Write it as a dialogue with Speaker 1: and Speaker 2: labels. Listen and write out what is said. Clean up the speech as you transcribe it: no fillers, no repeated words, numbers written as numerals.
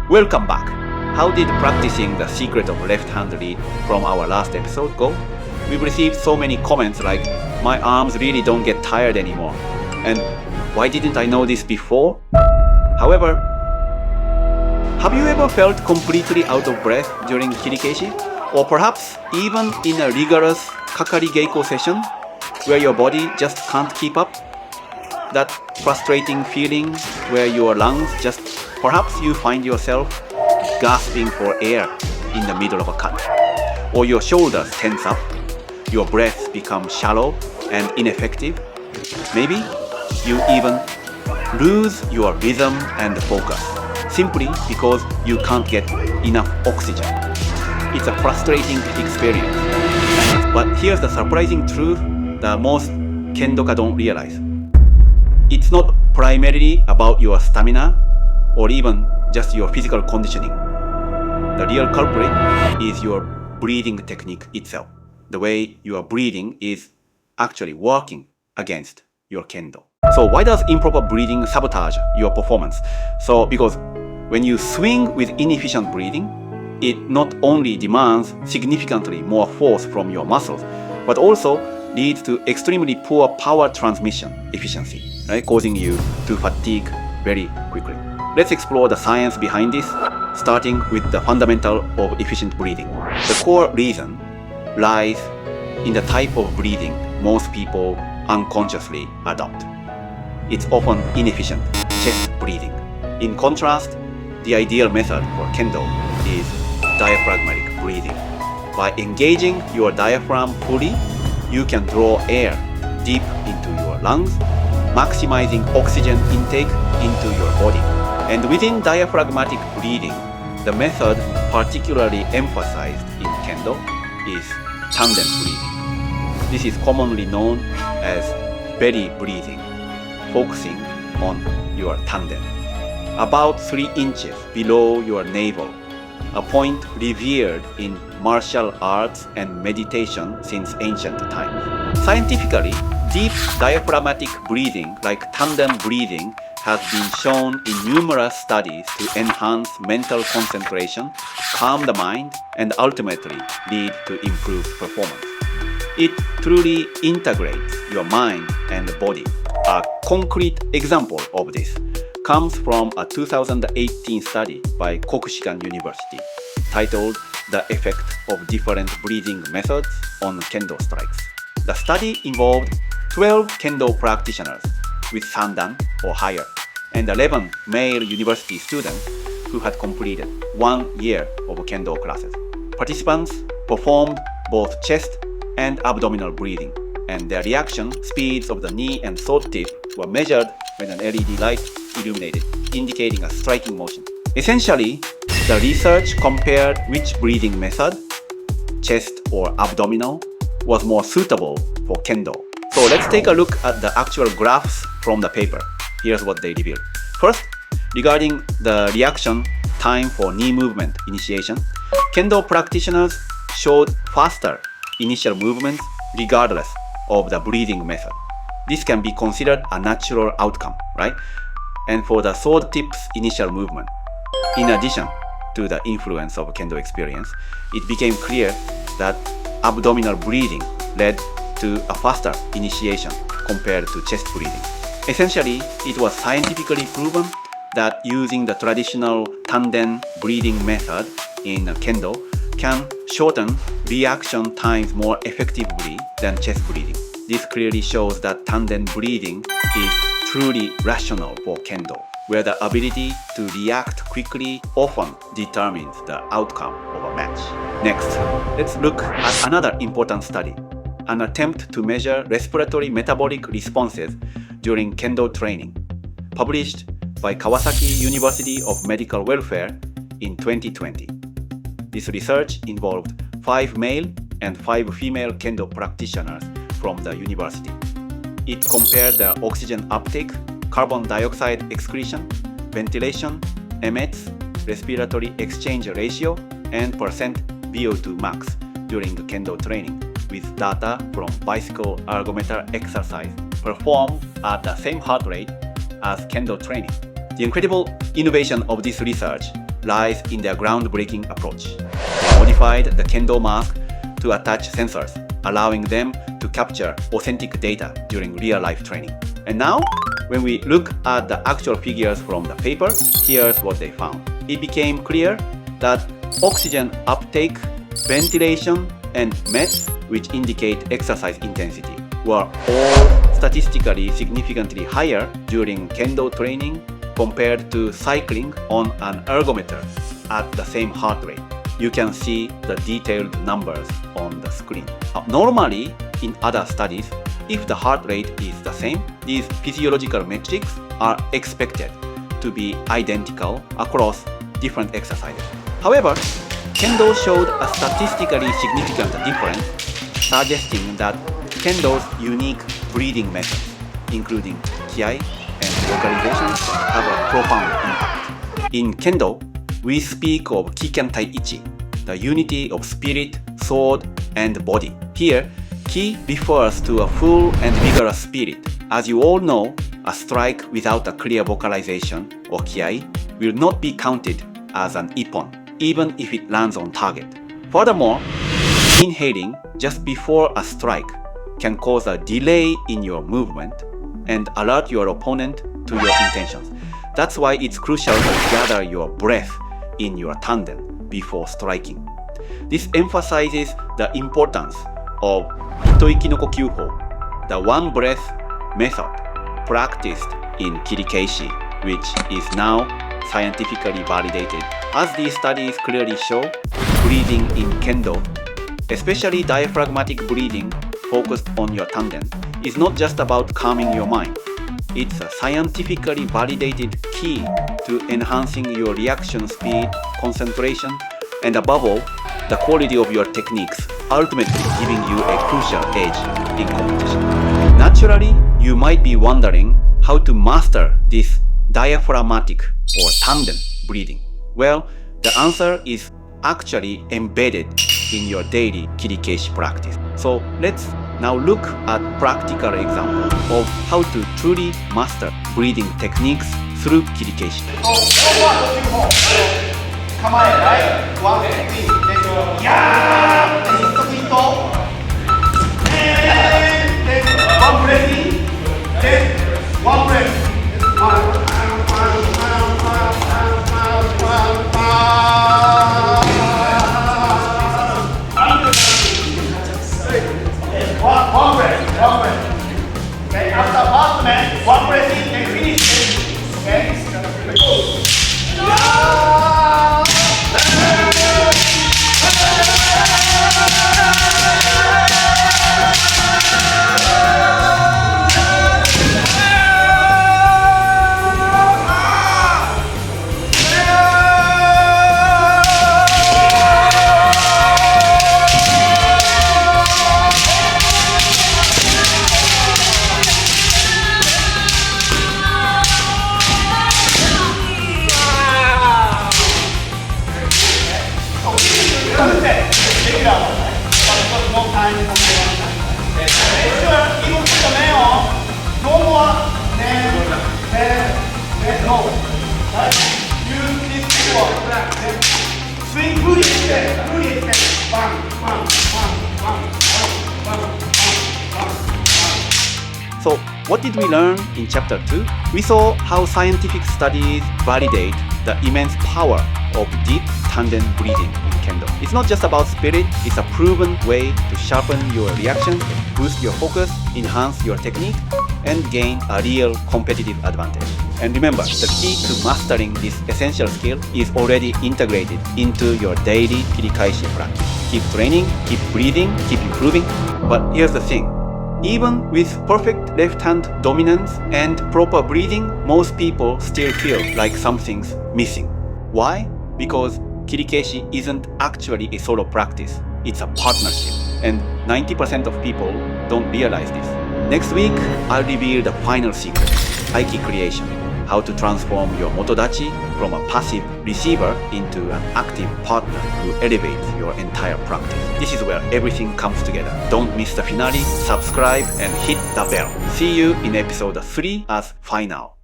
Speaker 1: Welcome back! How did practicing the secret of left-hand lead from our last episode go? We've received so many comments like, my arms really don't get tired anymore, and why didn't I know this before? However, have you ever felt completely out of breath during Kirikaeshi? Or perhaps even in a rigorous Kakari Geiko session where your body just can't keep up? That frustrating feeling where your lungs just, perhaps you find yourself gasping for air in the middle of a cut. Or your shoulders tense up, your breath becomes shallow and ineffective. Maybe you even lose your rhythm and focus simply because you can't get enough oxygen. It's a frustrating experience. But here's the surprising truth that most Kendoka don't realize. It's not primarily about your stamina or even just your physical conditioning. The real culprit is your breathing technique itself. The way you are breathing is actually working against your Kendo. So why does improper breathing sabotage your performance? Because when you swing with inefficient breathing, it not only demands significantly more force from your muscles, but also leads to extremely poor power transmission efficiency, right? Causing you to fatigue very quickly. Let's explore the science behind this, starting with the fundamental of efficient breathing. The core reason lies in the type of breathing most people unconsciously adopt. It's often inefficient chest breathing. In contrast, the ideal method for Kendo is diaphragmatic breathing. By engaging your diaphragm fully, you can draw air deep into your lungs, maximizing oxygen intake into your body. And within diaphragmatic breathing, the method particularly emphasized in Kendo is Tanden breathing. This is commonly known as belly breathing, focusing on your Tanden, about 3 inches below your navel, a point revered in martial arts and meditation since ancient times. Scientifically, deep diaphragmatic breathing like Tanden breathing has been shown in numerous studies to enhance mental concentration, calm the mind, and ultimately lead to improved performance. It truly integrates your mind and body. A concrete example of this comes from a 2018 study by Kokyuho University titled The Effect of Different Breathing Methods on Kendo Strikes. The study involved 12 Kendo practitioners with Sandan or higher and 11 male university students who had completed 1 year of Kendo classes. Participants performed both chest and abdominal breathing, and their reaction speeds of the knee and throat tip were measured when an LED light illuminated, indicating a striking motion. Essentially, the research compared which breathing method, chest or abdominal, was more suitable for Kendo. So let's take a look at the actual graphs from the paper. Here's what they revealed. First, regarding the reaction time for knee movement initiation, Kendo practitioners showed faster initial movements regardless of the breathing method. This can be considered a natural outcome, right? And for the sword tips initial movement, in addition to the influence of Kendo experience, it became clear that abdominal breathing led to a faster initiation compared to chest breathing. Essentially, it was scientifically proven that using the traditional Tanden breathing method in Kendo can shorten reaction times more effectively than chest breathing. This clearly shows that Tanden breathing is truly rational for Kendo, where the ability to react quickly often determines the outcome of a match. Next, let's look at another important study, an attempt to measure respiratory metabolic responses during Kendo training, published by Kawasaki University of Medical Welfare in 2020. This research involved 5 male and 5 female Kendo practitioners from the university. It compared the oxygen uptake, carbon dioxide excretion, ventilation, emits, respiratory exchange ratio, and percent VO2 max during Kendo training with data from bicycle ergometer exercise performed at the same heart rate as Kendo training. The incredible innovation of this research lies in their groundbreaking approach. They modified the Kendo mask to attach sensors, allowing them to capture authentic data during real-life training. And now, when we look at the actual figures from the paper, here's what they found. It became clear that oxygen uptake, ventilation, and METs, which indicate exercise intensity, were all statistically significantly higher during Kendo training compared to cycling on an ergometer at the same heart rate. You can see the detailed numbers on the screen. Normally, in other studies, if the heart rate is the same, these physiological metrics are expected to be identical across different exercises. However, Kendo showed a statistically significant difference, suggesting that Kendo's unique breathing methods, including Kiai and localization, have a profound impact. In Kendo, we speak of Kiken Tai Ichi, the unity of spirit, sword, and body. Here, Ki refers to a full and vigorous spirit. As you all know, a strike without a clear vocalization, or Kiai, will not be counted as an ippon, even if it lands on target. Furthermore, inhaling just before a strike can cause a delay in your movement and alert your opponent to your intentions. That's why it's crucial to gather your breath in your tanden before striking. This emphasizes the importance of Hitoiki no Kokyuho, the one breath method practiced in Kirikaeshi, which is now scientifically validated. As these studies clearly show, breathing in Kendo, especially diaphragmatic breathing focused on your tanden, is not just about calming your mind. It's a scientifically validated key to enhancing your reaction speed, concentration, and above all, the quality of your techniques, ultimately giving you a crucial edge in competition. Naturally, you might be wondering how to master this diaphragmatic or tanden breathing. Well, the answer is actually embedded in your daily Kirikaeshi practice. So let's now look at practical examples of how to truly master breathing techniques through Kirikaeshi.
Speaker 2: Okay, after first man, one breath in and finish. Okay?
Speaker 1: So, what did we learn in Chapter 2? We saw how scientific studies validate the immense power of deep tanden breathing in Kendo. It's not just about spirit, it's a proven way to sharpen your reaction, boost your focus, enhance your technique, and gain a real competitive advantage. And remember, the key to mastering this essential skill is already integrated into your daily Kirikaeshi practice. Keep training, keep breathing, keep improving. But here's the thing. Even with perfect left hand dominance and proper breathing, most people still feel like something's missing. Why? Because Kirikaeshi isn't actually a solo practice, it's a partnership. And 90% of people don't realize this. Next week, I'll reveal the final secret, Aiki creation. How to transform your motodachi from a passive receiver into an active partner who elevates your entire practice. This is where everything comes together. Don't miss the finale, subscribe and hit the bell. See you in episode 3 as final.